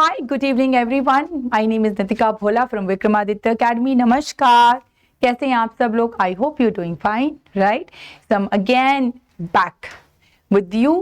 Hi, good evening everyone. My name is Nitika Bhola from Vikramaditya Academy. Namaskar. कैसे हैं आप सब लोग? I hope you're doing fine, right? So I'm again back with you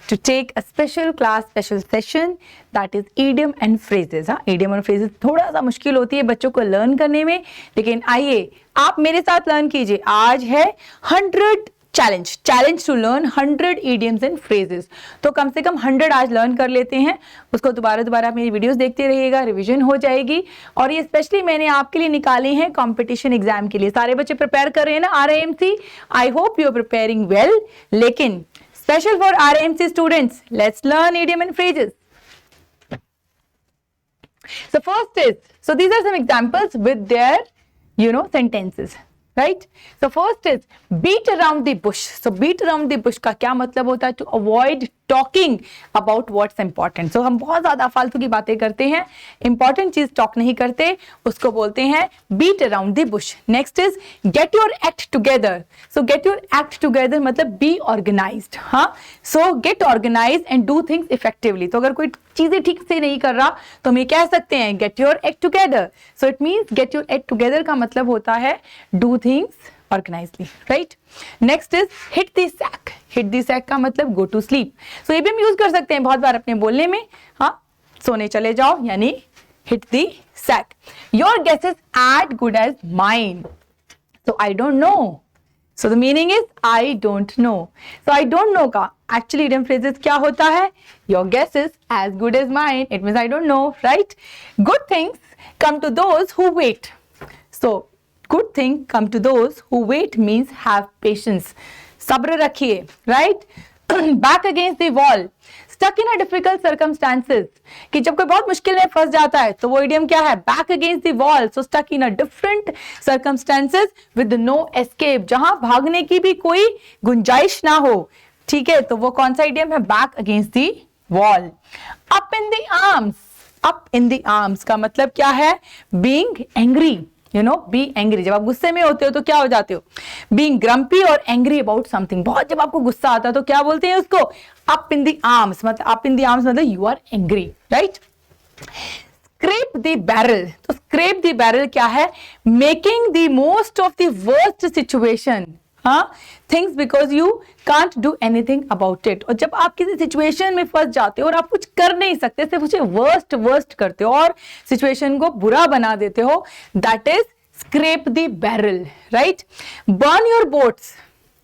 to take a special class, special session that is idiom and phrases. हाँ, idiom and phrases थोड़ा सा मुश्किल होती है बच्चों को लर्न करने में, लेकिन आइए आप मेरे साथ लर्न कीजिए. आज है 100 challenge to learn 100 idioms and phrases. तो कम से कम 100 आज लर्न कर लेते हैं. उसको दोबारा मेरी वीडियोस देखते रहिएगा, रिवीजन हो जाएगी. और ये स्पेशली मैंने आपके लिए निकाले हैं कंपटीशन एग्जाम के लिए. सारे बच्चे प्रिपेयर कर रहे हैं ना RAMC? I hope you are preparing well. लेकिन special for RAMC students, let's learn idiom and phrases. So first is, so these are some examples with their, sentences. Right? So first is beat around the bush. So beat around the bush का क्या मतलब होता है? To avoid talking about what's important. So हम बहुत ज्यादा फालतू की बातें करते हैं, important चीज टॉक नहीं करते, उसको बोलते हैं beat around the bush. Next is get your act together. So get your act together मतलब be organized. हाँ, so get organized and do things effectively. तो अगर कोई चीजें ठीक से नहीं कर रहा तो हम ये कह सकते हैं get your act together. So it means get your act together का मतलब होता है do things organizedly, right? Next is hit the sack. Hit the sack का मतलब go to sleep. So ये भी हम यूज कर सकते हैं बहुत बार अपने बोलने में. हाँ, सोने चले जाओ यानी hit the sack. Your guess is as good as mine. So I don't know. So the meaning is I don't know. So I don't know का actually idiom phrases क्या होता है? Your guess is as good as mine. It means I don't know, right? Good things come to those who wait. So good thing come to those who wait means have patience. सब्र रखिए, right? Back against the wall. Stuck in a difficult circumstances. कि जब कोई बहुत मुश्किल में फंस जाता है तो वो idiom क्या है? Back against the wall. So stuck in a different circumstances with no escape. जहां भागने की भी कोई गुंजाइश ना हो. ठीक है, तो वो कौन सा idiom है? Back against the wall. Up in the arms. Up in the arms का मतलब क्या है? Being angry. Be angry. जब आप गुस्से में होते हो तो क्या हो जाते हो? Being grumpy or angry about something. बहुत जब आपको गुस्सा आता है तो क्या बोलते हैं उसको? Up in the arms. मतलब up in the arms मतलब you are angry, right? Scrape the barrel. तो scrape the barrel क्या है? Making the most of the worst situation. हाँ, things because you can't do anything about it. और जब आप किसी सिचुएशन में फंस जाते हो और आप कुछ कर नहीं सकते, सिर्फ उसे वर्स्ट करते हो और सिचुएशन को बुरा बना देते हो, that is scrape the barrel, right? Burn your boats.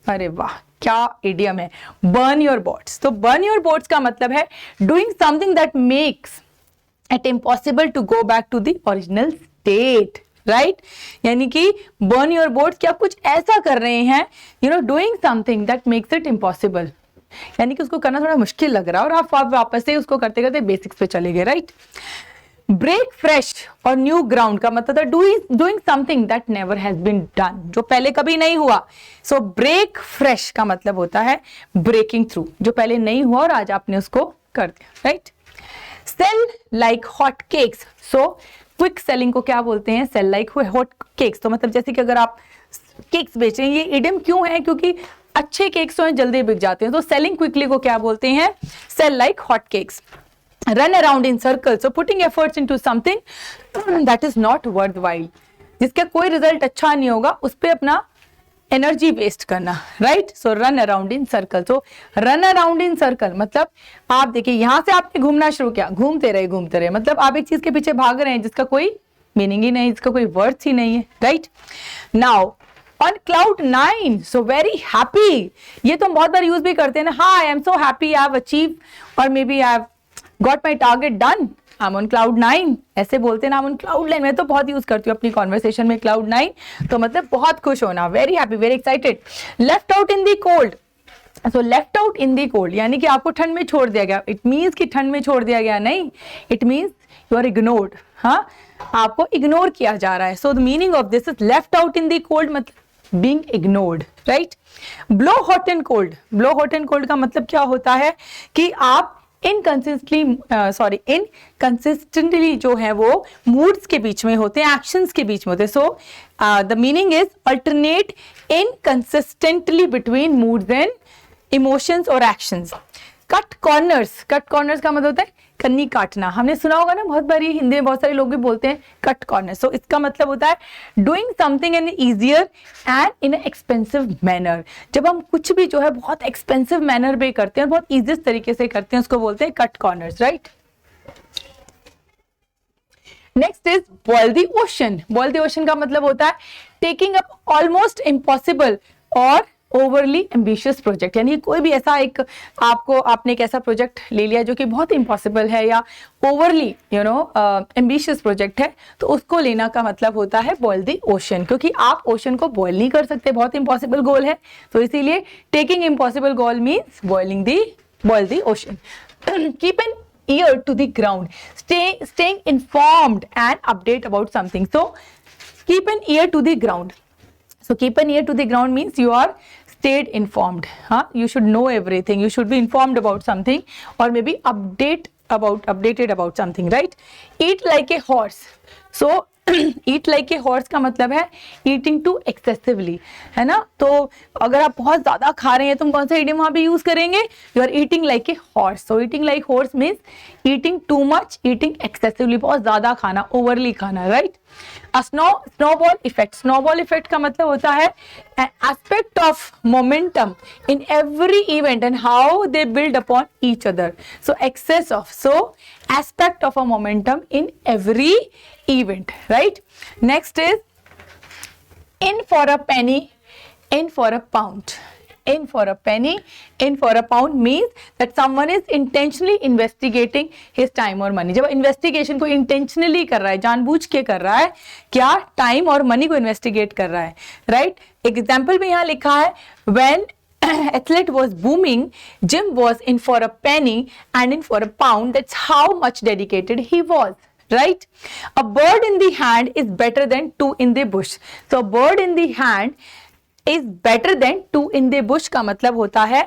अरे वाह, क्या idiom है? Burn your boats. तो burn your boats का मतलब है doing something that makes it impossible to go back to the original state. Right यानी कि बर्न योर बोट्स कि आप कुछ ऐसा कर रहे हैं doing something that makes it impossible, यानी कि उसको करना थोड़ा मुश्किल लग रहा है और आप वापस से उसको करते करते बेसिक्स पे चले गए, राइट? ब्रेक फ्रेश और न्यू ग्राउंड का मतलब doing something that never has been done, जो पहले कभी नहीं हुआ. सो ब्रेक फ्रेश का मतलब होता है ब्रेकिंग थ्रू, जो पहले नहीं हुआ और आज आपने उसको कर दिया, right? Sell like hot cakes. So quick selling को क्या बोलते हैं? Sell like hot cakes. तो मतलब जैसे कि अगर आप केक्स बेच रहे हैं, ये इडियम क्यों है? क्योंकि अच्छे केक्स तो जल्दी बिक जाते हैं. तो सेलिंग क्विकली को क्या बोलते हैं? Sell like hot cakes. Run around in circle. So putting efforts into something that is not worthwhile, जिसका कोई रिजल्ट अच्छा नहीं होगा, उस पर अपना एनर्जी वेस्ट करना, right? So run around in circle. तो रन अराउंड इन सर्कल मतलब आप देखिए यहां से आपने घूमना शुरू किया, घूमते रहे मतलब आप एक चीज के पीछे भाग रहे हैं जिसका कोई मीनिंग ही नहीं, जिसका कोई वर्थ ही नहीं है, right? Now on cloud 9. So very happy. ये तो हम बहुत बार यूज भी करते हैं ना. हाँ, I am so happy, I have achieve और maybe I have got my target done. I'm on cloud 9. ऐसे बोलते हैं ना, I'm on cloud 9. मैं तो बहुत यूज करती हूँ अपनी कॉन्वर्सेशन में cloud 9. तो मतलब बहुत खुश होना, very happy, very excited. Left out in the cold. So left out in the cold यानी कि आपको ठंड में छोड़ दिया गया. इट मीन्स कि ठंड में छोड़ दिया गया नहीं, it means you are ignored. हाँ, आपको इग्नोर किया जा रहा है. So the meaning of this is left out in the cold मतलब being ignored, right? Blow hot and cold. Blow hot and cold का मतलब क्या होता है कि आप इनकंसिस्टेंटली जो है वो मूड्स के बीच में होते हैं, एक्शंस के बीच में होते हैं. So the meaning is alternate inconsistently between moods and emotions और actions. Cut corners. Cut corners का मतलब होता है कन्नी काटना, हमने सुना होगा ना बहुत बार, हिंदी में बहुत सारे लोग भी बोलते हैं कट कॉर्नर। सो इसका मतलब होता है doing something in easier and in expensive manner. जब हम कुछ भी जो है बहुत एक्सपेंसिव मैनर में करते हैं, बहुत ईजिएस्ट तरीके से करते हैं, उसको बोलते हैं cut corners, right. Next is boil the ocean. Boil the ocean का मतलब होता है टेकिंग अप ऑलमोस्ट इम्पॉसिबल और ओवरली एम्बिशियस प्रोजेक्ट, यानी कोई भी ऐसा एक आपने एक ऐसा प्रोजेक्ट ले लिया जो कि बहुत इम्पॉसिबल है या ओवरली एम्बिशियस प्रोजेक्ट है, तो उसको लेना का मतलब होता है बॉयल द ओशन, क्योंकि आप ओशन को बॉयल नहीं कर सकते, बहुत इम्पॉसिबल गोल है, तो इसीलिए taking impossible goal means boil the ocean. Keep an ear to the ground, staying informed and update about something. So keep an ear to the ground. So keep an ear to the ground means you are stayed informed. You should know everything. You should be informed about something, or maybe updated about something, right? Eat like a horse. So eat like a horse का मतलब है eating to excessively, है ना। तो अगर आप बहुत ज्यादा खा रहे हैं तो हम कौन सा इडियम वहां पे यूज करेंगे? You are eating like a horse. So eating like horse means eating too much, eating excessively, बहुत ज्यादा खाना, ओवरली खाना, right. Snowball effect. Snowball effect का मतलब होता है an aspect of momentum in every event and how they build upon each other. So excess of, so aspect of a momentum in every event, right? Next is in for a penny, in for a pound. In for a penny, in for a pound means that someone is intentionally investigating his time or money. जब investigation को intentionally कर रहा है, जानबूझ के कर रहा है, क्या टाइम और मनी को इन्वेस्टिगेट कर रहा है, राइट। एग्जाम्पल में यहाँ लिखा है when athlete was booming, Jim was in for a penny and in for a pound. That's how much dedicated he was. Right? A bird in the hand is better than two in the bush. So a bird in the hand is better than two in the bush का मतलब होता है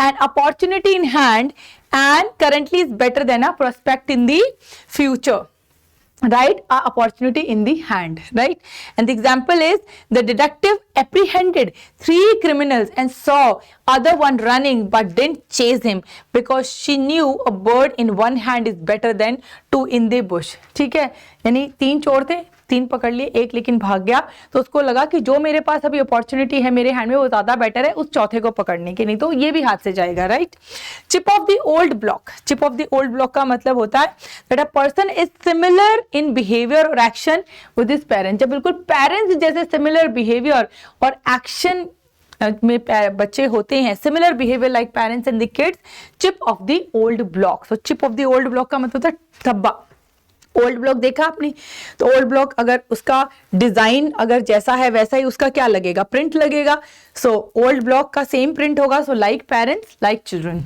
an opportunity in hand and currently is better than a prospect in the future, right? A opportunity in the hand, right? And the example is the detective apprehended 3 criminals and saw other one running but didn't chase him because she knew a bird in one hand is better than 2 in the bush. ठीक है, यानी 3 चोर थे, 3 पकड़ लिए, एक लेकिन भाग गया, तो उसको लगा कि जो मेरे पास अभी अपॉर्चुनिटी है मेरे हैंड में वो ज्यादा बेटर है उस चौथे को पकड़ने के, नहीं तो ये भी हाथ से जाएगा, right. Chip off the old block. Chip off the old block का मतलब होता है that a person is similar in behaviour और एक्शन विद हिज पेरेंट्स। जब बिल्कुल पेरेंट्स जैसे सिमिलर बिहेवियर और एक्शन में बच्चे होते हैं, similar behaviour like parents and the kids, chip off the old block. So chip off the old block का मतलब होता है धब्बा। ओल्ड ब्लॉक देखा आपने, तो ओल्ड ब्लॉक अगर उसका डिजाइन अगर जैसा है वैसा ही उसका क्या लगेगा, प्रिंट लगेगा। सो ओल्ड ब्लॉक का सेम प्रिंट होगा। So like parents like children.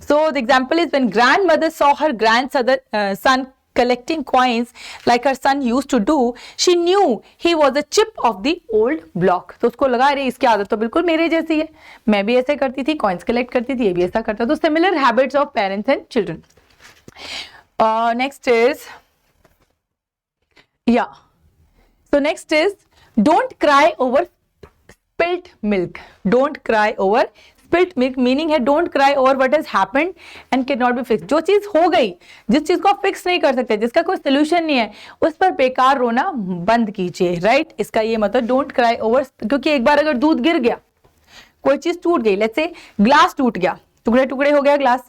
So the example is when grandmother saw her grandson collecting coins like her son used to do, she knew he was a chip of the old block. तो उसको लगा अरे इसकी आदत तो बिल्कुल मेरे जैसी है, मैं भी ऐसे करती थी, कॉइन्स कलेक्ट करती थी, ये भी ऐसा करता। तो similar habits of parents and children. Next is, yeah. So next is don't cry over spilt milk. Don't cry over spilt milk meaning है don't cry over what has happened and cannot be fixed. जो चीज हो गई, जिस चीज को आप fix नहीं कर सकते, जिसका कोई सोल्यूशन नहीं है, उस पर बेकार रोना बंद कीजिए, राइट। इसका ये मतलब डोंट क्राई ओवर, क्योंकि एक बार अगर दूध गिर गया, कोई चीज टूट गई, लेट्स से ग्लास टूट गया, टुकड़े टुकड़े हो गया ग्लास,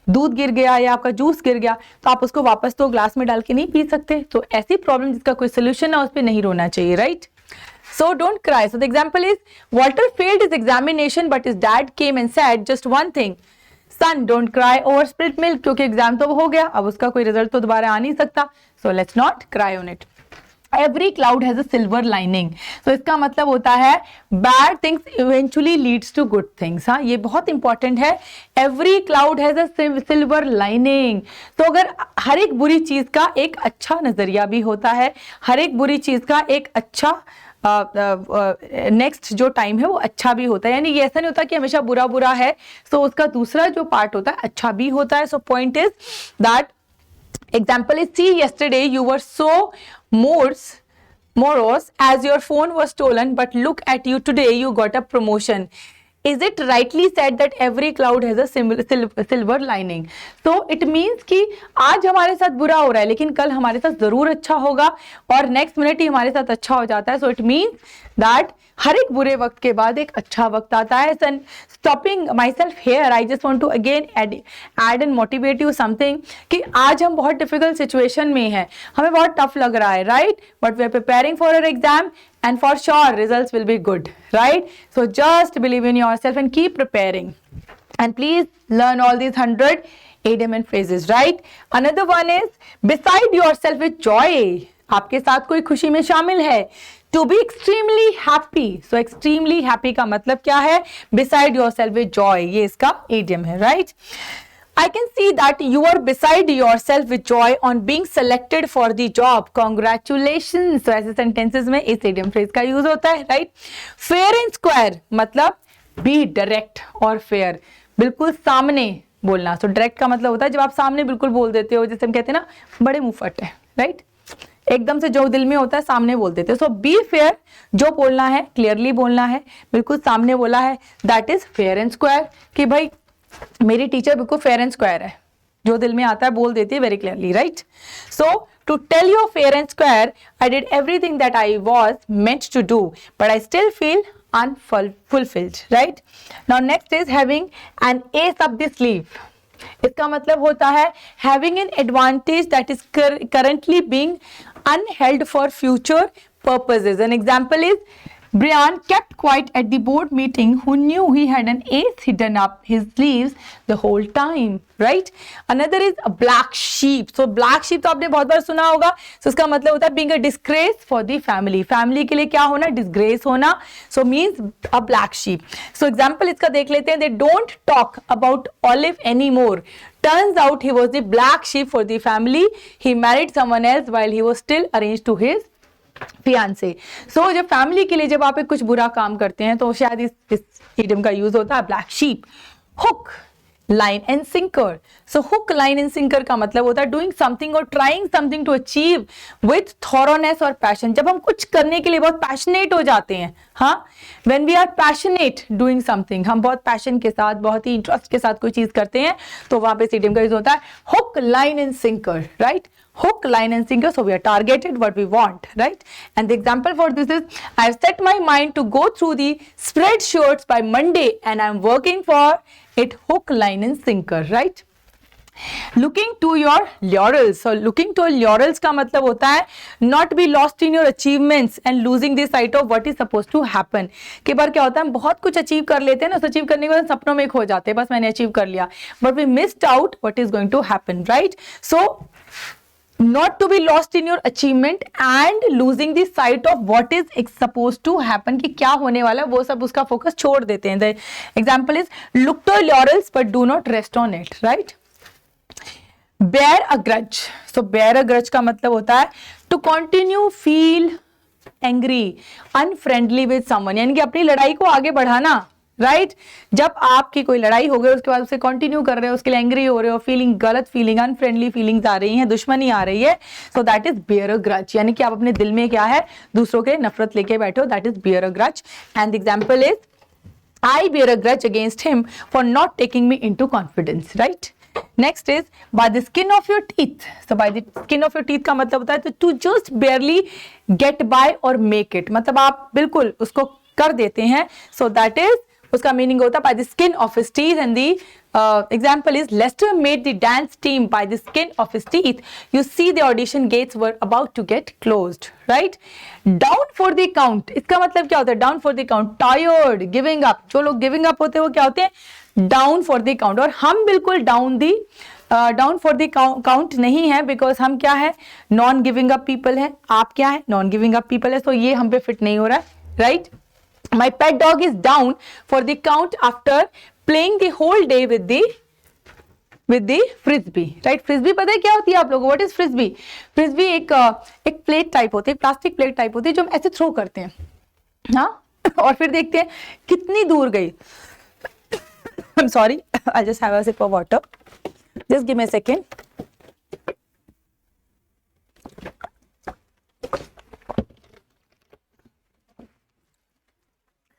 दूध गिर गया या आपका जूस गिर गया, तो आप उसको वापस तो ग्लास में डाल के नहीं पी सकते। तो ऐसी प्रॉब्लम जिसका कोई सोल्यूशन है उस पर नहीं रोना चाहिए, right. So don't cry. So the example is Walter failed his examination but his dad came and said just one thing, son don't cry over spilt milk, क्योंकि एग्जाम तो हो गया, अब उसका कोई रिजल्ट तो दोबारा आ नहीं सकता। So let's not cry on it. Every cloud has a silver lining. So इसका मतलब होता है bad things eventually leads to good things. हाँ, ये बहुत इंपॉर्टेंट है। Every cloud has a silver lining. तो अगर हर एक बुरी चीज का एक अच्छा नजरिया भी होता है, हर एक बुरी चीज का एक अच्छा नेक्स्ट जो टाइम है वो अच्छा भी होता है, यानी ये ऐसा नहीं होता कि हमेशा बुरा बुरा है, तो उसका दूसरा जो पार्ट होता है अच्छा भी होता है। So point is that example is see yesterday you were so morose as your phone was stolen but look at you today you got a promotion. Is it rightly said that every cloud has a silver lining? So it means कि आज हमारे साथ बुरा हो रहा है लेकिन कल हमारे साथ जरूर अच्छा होगा और नेक्स्ट मिनट ही हमारे साथ अच्छा हो जाता है. So it means that हर एक बुरे वक्त के बाद एक अच्छा वक्त आता है. And stopping myself here, I just want to again add and motivate you something कि आज हम बहुत difficult situation में हैं, हमें बहुत tough लग रहा है, right? But we are preparing for our exam and for sure results will be good, right? So just believe in yourself and keep preparing. And please learn all these 100 idiom and phrases, right? Another one is beside yourself with joy. आपके साथ कोई खुशी में शामिल है. To be extremely happy. So extremely happy का मतलब क्या है? Beside yourself with joy. ये इसका idiom है, right? I can see that you are beside yourself with joy on being selected for the job. Congratulations. So ऐसे sentences में इस idiom phrase का use होता है, right? Fair and square मतलब be direct और fair. बिल्कुल सामने बोलना. So direct का मतलब होता है जब आप सामने बिल्कुल बोल देते हो, जैसे हम कहते हैं ना बड़े मुंह फट है, right? एकदम से जो दिल में होता है सामने बोल देते हैं. सो बी फेयर, जो बोलना है क्लियरली बोलना है, बिल्कुल सामने बोला है, that is fair and square. कि भाई मेरी टीचर बिल्कुल फेयर एंड स्क्वायर है, जो दिल में आता है बोल देती है very clearly, right? So to tell you fair and square, I did everything that I was meant to do but I still feel unfulfilled, right? Now next is having an ace up the sleeve. इसका मतलब होता है having an advantage that is currently being unheld for future purposes. An example is Brian kept quiet at the board meeting who knew he had an ace hidden up his sleeves the whole time, right? Another is a black sheep. So black sheep तो आपने बहुत बार सुना होगा. So इसका मतलब होता है being a disgrace for the family. Family के लिए क्या होना? Disgrace होना. So means a black sheep. So example इसका देख लेते हैं. They don't talk about Olive anymore. Turns out he was the black sheep for the family. He married someone else while he was still arranged to his fiancé. So जब family के लिए जब आप एक कुछ बुरा काम करते हैं तो शायद इस idiom का यूज होता है black sheep. Hook, line and sinker. So hook, line and sinker का मतलब होता है डूइंग समथिंग और trying something to achieve with thoroughness और पैशन. जब हम कुछ करने के लिए बहुत पैशनेट हो जाते हैं, हाँ, when we are passionate doing something, हम बहुत पैशन के साथ, बहुत ही इंटरेस्ट के साथ कोई चीज करते हैं तो वहां पे इस idiom का यूज होता है hook, line and sinker, right? Hook, line and sinker. So we are targeted what we want, right? And the example for this is I've set my mind to go through the spreadsheets by Monday and I'm working for it. Hook, line and sinker, right? Looking to your laurels. So looking to laurels का मतलब होता है not be lost in your achievements and losing the sight of what is supposed to happen. कई बार क्या होता है हम बहुत कुछ अचीव कर लेते हैं ना, अचीव करने के बाद सपनों में खो जाते हैं, बस मैंने अचीव कर लिया, but we missed out what is going to happen, right? So not to be lost in your achievement and losing the sight of what is supposed to happen, कि क्या होने वाला है वो सब उसका फोकस छोड़ देते हैं. The example is look to laurels but do not rest on it, right? Bear a grudge. So bear a grudge का मतलब होता है to continue feel angry, unfriendly with someone, यानी कि अपनी लड़ाई को आगे बढ़ाना, राइट? जब आपकी कोई लड़ाई हो गई उसके बाद उसे कंटिन्यू कर रहे हो, उसके लिए एंग्री हो रहे हो, फीलिंग गलत फीलिंग, अनफ्रेंडली फीलिंग्स आ रही हैं, दुश्मनी आ रही है, सो that is bear a grudge. यानी कि आप अपने दिल में क्या है दूसरों के नफरत लेके बैठे हो, that is bear a grudge. And the example is I bear a grudge against him for not taking me into confidence, right? Next is by the skin of your teeth. So by the skin of your teeth का मतलब होता है to just barely get by और make it, मतलब आप बिल्कुल उसको कर देते हैं. सो दैट इज उसका मीनिंग होता है by the skin of his teeth. And the example is Lester made the dance team by the skin of his teeth. You see the audition gates were about to get closed, right? Down for the count. इसका मतलब क्या होता है down for the count? Tired, giving up. जो लोग giving up होते हैं वो क्या होते हैं down for the count. और हम बिल्कुल down for the count नहीं है, because हम क्या है non giving up people है. आप क्या है non giving up people है, so ये हम पे fit नहीं हो रहा है, right? My pet dog is down for the count after playing the whole day with the frisbee, right? Frisbee पता है क्या होती है आप लोगों को? What is frisbee? Frisbee एक प्लेट टाइप होती है, प्लास्टिक प्लेट टाइप होती है जो हम ऐसे थ्रो करते हैं, हाँ, और फिर देखते हैं कितनी दूर गई. I'm sorry, I just have a sip of water. Just give me a second.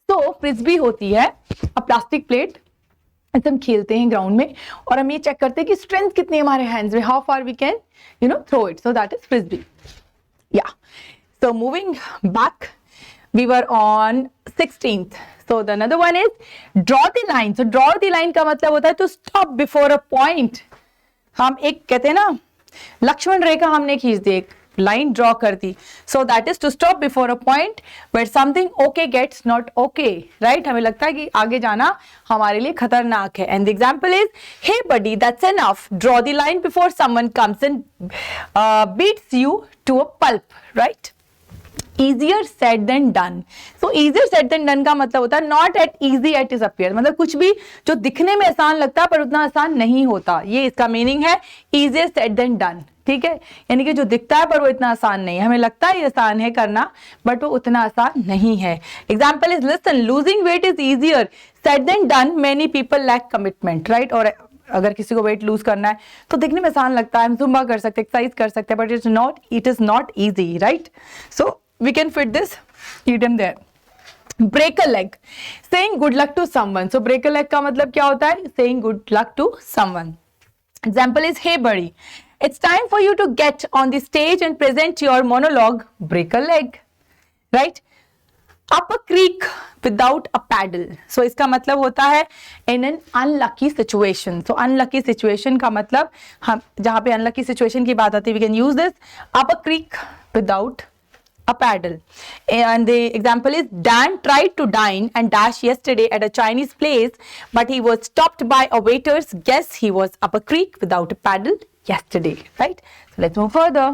तो फ्रिस्बी होती है अ प्लास्टिक प्लेट, ऐसे हम खेलते हैं ग्राउंड में और हम ये चेक करते हैं कि स्ट्रेंथ कितनी है हमारे हैंड्स में, how far we can throw it, so that is frisbee. या so moving back, we were on 16th. So the another one is draw the line. So draw the line का मतलब होता है to stop before a point. हम एक कहते हैं ना लक्ष्मण रेखा हमने खींच दी, एक लाइन ड्रॉ कर दी. So that is to stop before a point where something okay gets not okay, right? हमें लगता है कि आगे जाना हमारे लिए खतरनाक है. And the example is, hey buddy, that's enough. Draw the line before someone comes and beats you to a pulp, right? Easier said than done. So easier said than done का मतलब होता है not at easy at is appear. मतलब कुछ भी जो दिखने में आसान लगता है पर उतना आसान नहीं होता, ये इसका मीनिंग है easier said than done. ठीक है, यानी कि जो दिखता है पर वो इतना आसान नहीं है. हमें लगता है ये आसान है करना बट वो उतना आसान नहीं है. Example is listen, losing weight is easier said than done. Many people lack commitment, right? और अगर किसी को वेट लूज करना है तो दिखने में आसान लगता है, हम जुम्बा कर सकते हैं, एक्सरसाइज कर सकते हैं, but it is not easy, right? So we can fit this idiom there. Break a leg, saying good luck to someone. So break a leg का मतलब क्या होता है? Saying good luck to someone. Example is, hey buddy, it's time for you to get on the stage and present your monologue. Break a leg, right? Up a creek without a paddle. So इसका मतलब होता है in an unlucky situation. So unlucky situation का मतलब हम जहाँ पे unlucky situation की बात आती है, we can use this. Up a creek without a paddle. And the example is, Dan tried to dine and dash yesterday at a Chinese place, but he was stopped by a waiter's guess he was up a creek without a paddle yesterday, right? So let's move further.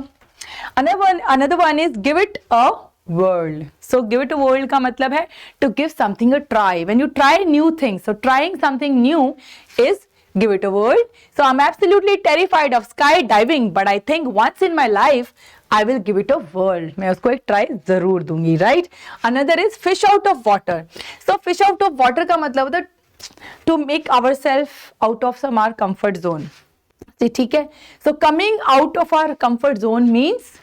Another one is give it a whirl. So give it a whirl का मतलब है to give something a try. When you try new things, so trying something new is give it a whirl. So I'm absolutely terrified of skydiving, but I think once in my life I will give it a whirl. मैं उसको एक try जरूर दूंगी, right? Another is fish out of water. So fish out of water का मतलब होता है to make ourselves out of some our comfort zone. ठीक है? So coming out of our comfort zone means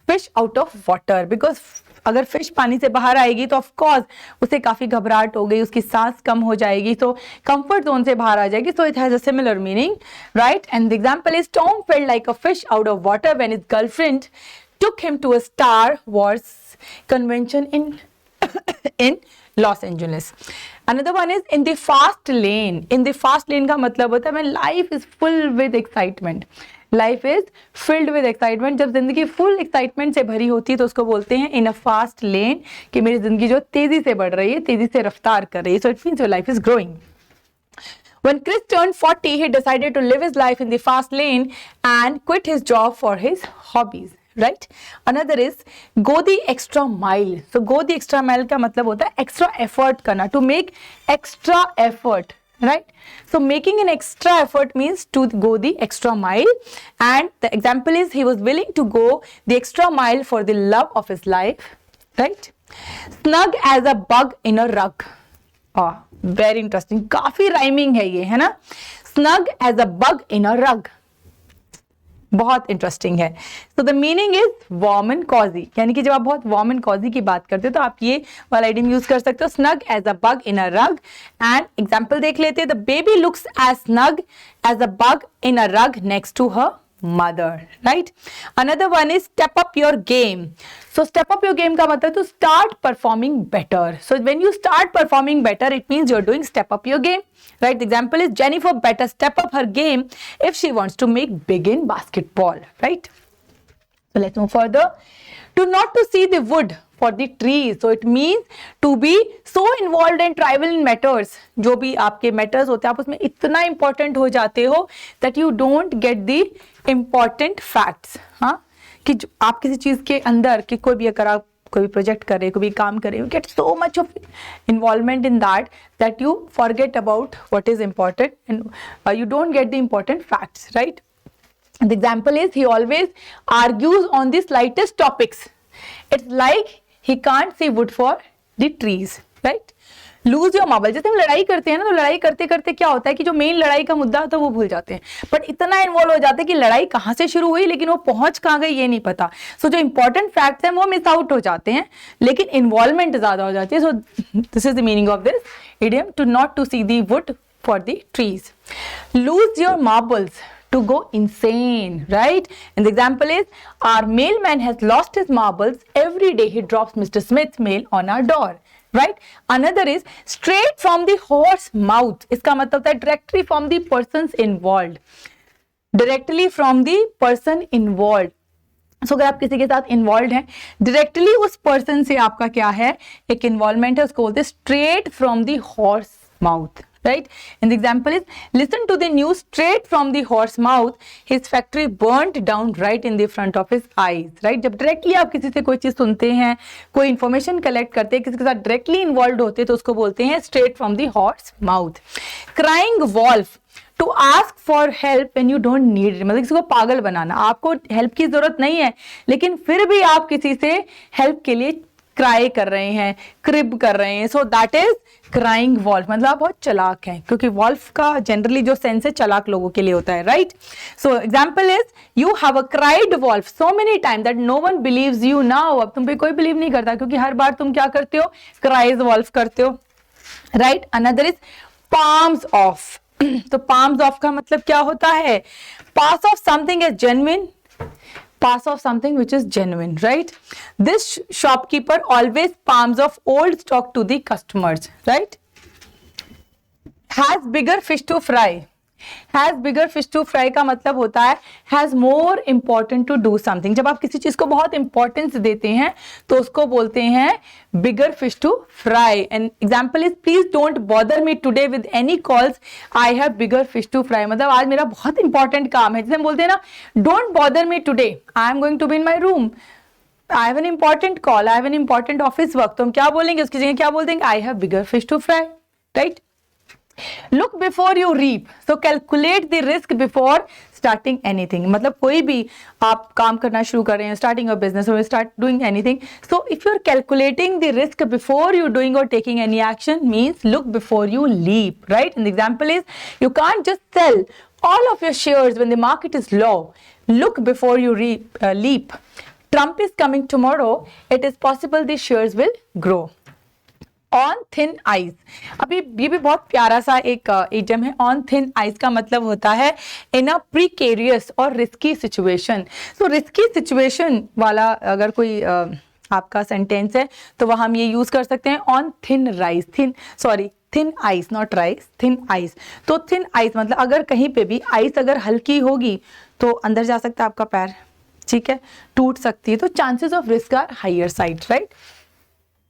fish out of water, because अगर fish पानी से बाहर आएगी तो ऑफ कोर्स उसे काफी घबराहट हो गई, उसकी सांस कम हो जाएगी, तो कंफर्ट जोन से बाहर आ जाएगी. So it has a similar meaning, right? And the example is Tom felt like a fish out of water when his girlfriend took him to a Star Wars convention in Los Angeles. Another one is in the fast lane. In the fast lane का मतलब होता है when life is full with excitement. Life is filled with excitement. जब जिंदगी full excitement से भरी होती है तो उसको बोलते हैं in a fast lane, कि मेरी जिंदगी जो तेजी से बढ़ रही है, तेजी से रफ्तार कर रही है. So it means your life is growing. When Chris turned 40, he decided to live his life in the fast lane and quit his job for his hobbies. Right? Another is go the extra mile. So go the extra mile का मतलब होता है extra effort करना, to make extra effort, right? So making an extra effort means to go the extra mile. And the example is he was willing to go the extra mile for the love of his life, right? Snug as a bug in a rug. Very interesting. काफी rhyming है ये, है ना? Snug as a bug in a rug. बहुत interesting है. तो the meaning is warm and cosy, यानी कि जब आप बहुत वार्म एंड कॉजी की बात करते हो तो आप ये वाला आइडियम यूज कर सकते हो, snug as a bug in a rug. And example देख लेते हैं, the baby looks as snug as a bug in a rug next to her mother, right? Another one is step up your game. So step up your game का मतलब to start performing better. So when you start performing better, it means you're doing step up your game, right? The example is Jennifer better step up her game if she wants to make big in basketball, right? So let's move further. To not to see the wood for the trees. So it means to be so involved in tribal matters. जो भी आपके matters होते हैं आप उसमें इतना important हो जाते हो that you don't get the important facts. हाँ, कि आप किसी चीज के अंदर कि कोई भी अगर आप कोई भी प्रोजेक्ट करे, कोई भी काम करे, you get so much of involvement in that you forget about what is important and you don't get the important facts, right? The example is he always argues on the slightest topics. It's like he can't see wood for the trees, right? Lose your marble. जैसे हम लड़ाई करते हैं ना, तो लड़ाई करते करते क्या होता है कि जो मेन लड़ाई का मुद्दा होता है वो भूल जाते हैं, बट इतना इन्वॉल्व हो जाते हैं कि लड़ाई कहाँ से शुरू हुई लेकिन वो पहुंच कहाँ गई ये नहीं पता। सो जो इंपॉर्टेंट फैक्ट्स हैं वो मिस आउट हो जाते हैं, लेकिन इन्वॉल्वमेंट ज्यादा हो जाती है। So this is the meaning of this idiom, to not to see the wood for the trees. Lose your marbles to go insane, right? And the example is, our mailman has lost his marbles. Every day he drops Mr. Smith's mail on our door, right? Another is straight from the horse mouth. इसका मतलब होता है directly from the persons involved. Directly from the person involved. So, अगर आप किसी के साथ involve हैं, डायरेक्टली उस पर्सन से आपका क्या है, एक इन्वॉल्वमेंट है, उसको बोलते हैं straight from the horse mouth, right? And the example is listen to the news straight from the horse mouth, his factory burned down right in the front of his eyes, right? जब directly आप किसी से कोई चीज सुनते हैं, कोई information collect करते हैं, किसी के साथ डायरेक्टली इन्वॉल्व होते हैं, तो उसको बोलते हैं straight from the horse mouth. Crying wolf, to ask for help when you don't need it, मतलब किसी को पागल बनाना, आपको हेल्प की जरूरत नहीं है लेकिन फिर भी आप किसी से हेल्प के लिए क्राई कर रहे हैं, क्रिब कर रहे हैं, so that is crying wolf. मतलब आप बहुत चालाक हैं, क्योंकि वॉल्फ का जनरली जो सेंस है चालाक लोगों के लिए होता है, right? So example is you have a cried wolf so many time that no one believes you now. अब तुम पे कोई बिलीव नहीं करता क्योंकि हर बार तुम क्या करते हो, क्राइज वॉल्फ करते हो, right? Another is palms off. तो पाम्स ऑफ का मतलब क्या होता है, pass off something is genuine, pass off something which is genuine, right? This shopkeeper always palms off old stock to the customers, right? Has bigger fish to fry. Has bigger fish to fry का मतलब होता है has more important to do something. जब आप किसी चीज को बहुत इंपॉर्टेंस देते हैं तो उसको बोलते हैं bigger fish to fry. And example is please don't bother me today with any calls. I have bigger fish to fry. मतलब आज मेरा बहुत इंपॉर्टेंट काम है, जैसे हम बोलते हैं ना don't bother me today. I am going to be in my room. I have an important call. I have an important office work. तो हम क्या बोलेंगे उसकी जगह, क्या बोल देंगे, I have bigger fish to fry, right? Look before you reap. So calculate the risk before starting anything. मतलब कोई भी आप काम करना शुरू कर रहे हैं, starting a business or start doing anything. So if you're calculating the risk before you doing or taking any action, means look before you leap, right? And the example is you can't just sell all of your shares when the market is low. Look before you leap. Trump is coming tomorrow. It is possible the shares will grow. On thin ice, अभी ये भी बहुत प्यारा सा एक idiom है। On thin ice का मतलब होता है इन अ प्रीकेरियस और risky situation. So risky situation वाला अगर कोई आपका सेंटेंस है तो वह हम ये यूज कर सकते हैं on thin rice, thin ice, not rice, thin ice. तो थिन आइस मतलब अगर कहीं पे भी आइस अगर हल्की होगी तो अंदर जा सकता है आपका पैर, ठीक है, टूट सकती है, तो chances of risk are higher side, right?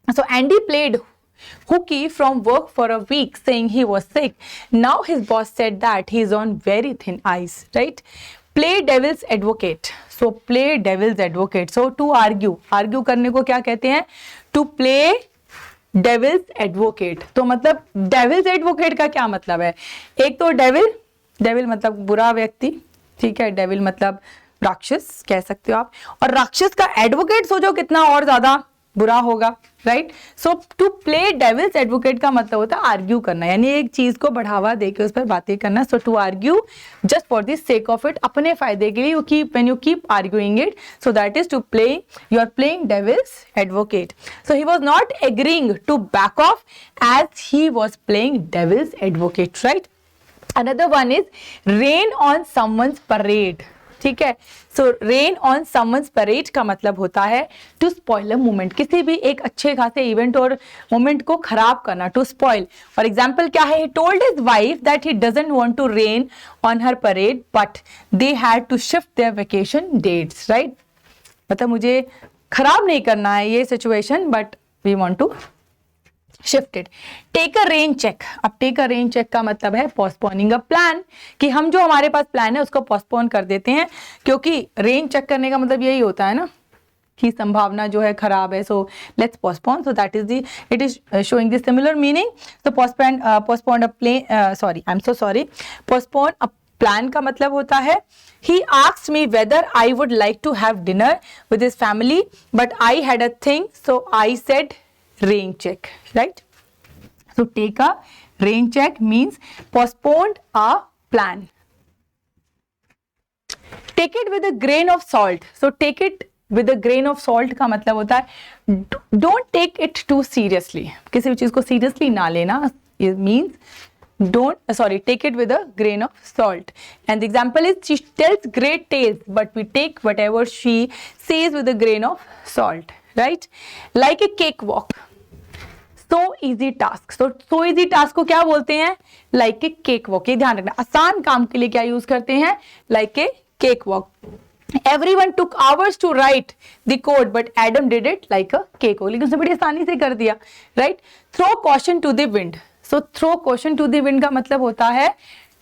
So Andy played hooky from work for a week saying he was sick. Now his boss said that he is on very thin ice, right? Play devil's advocate. So play devil's advocate. So to argue करने को क्या कहते हैं, to play devil's advocate. तो मतलब devil's advocate का क्या मतलब है, एक तो devil मतलब बुरा व्यक्ति, ठीक है, devil मतलब राक्षस कह सकते हो आप, और राक्षस का एडवोकेट सोचो कितना और ज्यादा बुरा होगा, right? So to play devil's advocate का मतलब होता है आर्ग्यू करना, यानी एक चीज को बढ़ावा देकर उस पर बातें करना। So to argue just for the sake of it, अपने फायदे के लिए when you keep arguing it, so that is to play, you are playing devil's advocate. So he was not agreeing to back off as he was playing devil's advocate, right? Another one is rain on someone's parade, ठीक है? So rain on someone's parade का मतलब होता है to spoil a moment, किसी भी एक अच्छे खासे इवेंट और मोमेंट को खराब करना, टू स्पॉइल। और एग्जांपल क्या है, he told his wife that he doesn't want to rain on her parade but they had to shift their vacation dates, right? मतलब मुझे खराब नहीं करना है ये situation but we want to shifted. Take a rain check, अब take a rain check का मतलब है पोस्टपोनिंग अ प्लान, कि हम जो हमारे पास प्लान है उसको पोस्टपोन कर देते हैं, क्योंकि रेन चेक करने का मतलब यही होता है ना कि संभावना जो है खराब है, so let's postpone, so that is the, it is showing the similar meaning. So postpone a plan, sorry I am so sorry, postpone a plan का मतलब होता है he asked me whether I would like to have dinner with his family but I had a thing so I said rain check, right? So take a rain check means postponed a plan. Take it with a grain of salt. So take it with a grain of salt का मतलब होता है don't take it too seriously. किसी भी चीज को seriously ना लेना. It means take it with a grain of salt. And the example is she tells great tales, but we take whatever she says with a grain of salt, right? Like a cakewalk. So easy task. So easy task को क्या बोलते हैं? Like a cakewalk. ये ध्यान रखना. आसान काम के लिए क्या यूज करते हैं? Like a cakewalk. Everyone took hours to write the code, but Adam did it like a cakewalk. लेकिन उसने बड़ी आसानी से कर दिया, right? Throw caution to the wind. So throw caution to the wind का मतलब होता है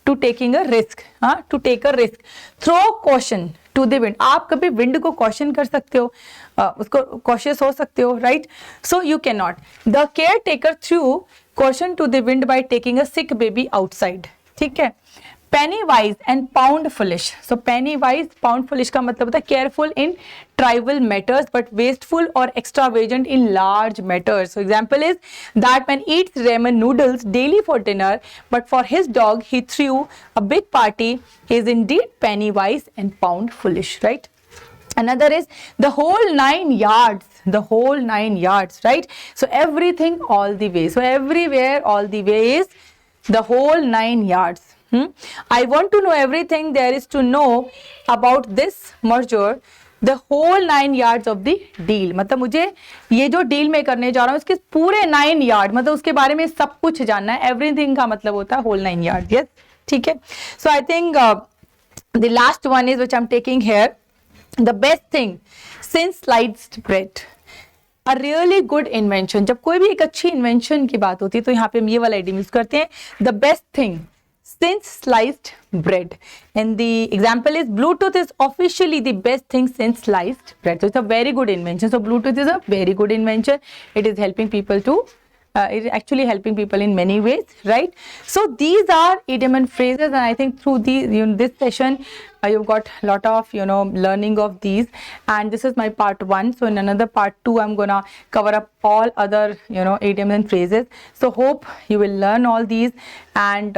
to taking a risk. हाँ, to take a risk. Throw caution to the wind. आप कभी wind को caution कर सकते हो, उसको cautious हो सकते हो, right? So you cannot. The caretaker threw caution to the wind by taking a sick baby outside. ठीक है? Penny wise and pound foolish. So penny wise, pound foolish का मतलब होता है careful in trivial matters but wasteful or extravagant in large matters. So example is that man eats ramen noodles daily for dinner, but for his dog he threw a big party. He is indeed penny wise and pound foolish, right? Another is the whole 9 yards. The whole 9 yards, right? So everything all the way. So everywhere all the way is the whole 9 yards. I want to know everything there is to know about this merger, the whole 9 yards of the deal. मतलब मुझे ये जो deal में करने जा रहा हूँ इसके पूरे 9 यार्ड, मतलब उसके बारे में सब कुछ जानना है. एवरीथिंग का मतलब होता है whole 9 yards. Yes, ठीक है. So I think the last one is which I'm taking here. The best thing since sliced bread. A really good invention. जब कोई भी एक अच्छी invention की बात होती है तो यहाँ पे हम ये वाला idiom यूज करते हैं. The best thing since sliced bread. And the example is Bluetooth is officially the best thing since sliced bread. So it's a very good invention. So Bluetooth is a very good invention. It is helping people to it is actually helping people in many ways, right? So these are idiom and phrases, and I think through these, this session you've got a lot of learning of these, and this is my part 1. So in another part 2 I'm gonna cover up all other idioms and phrases. So hope you will learn all these and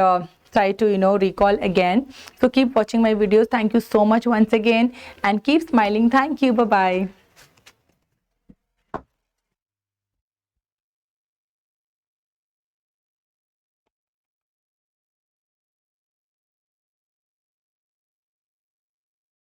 try to recall again. So keep watching my videos. Thank you so much once again and keep smiling. Thank you. Bye bye.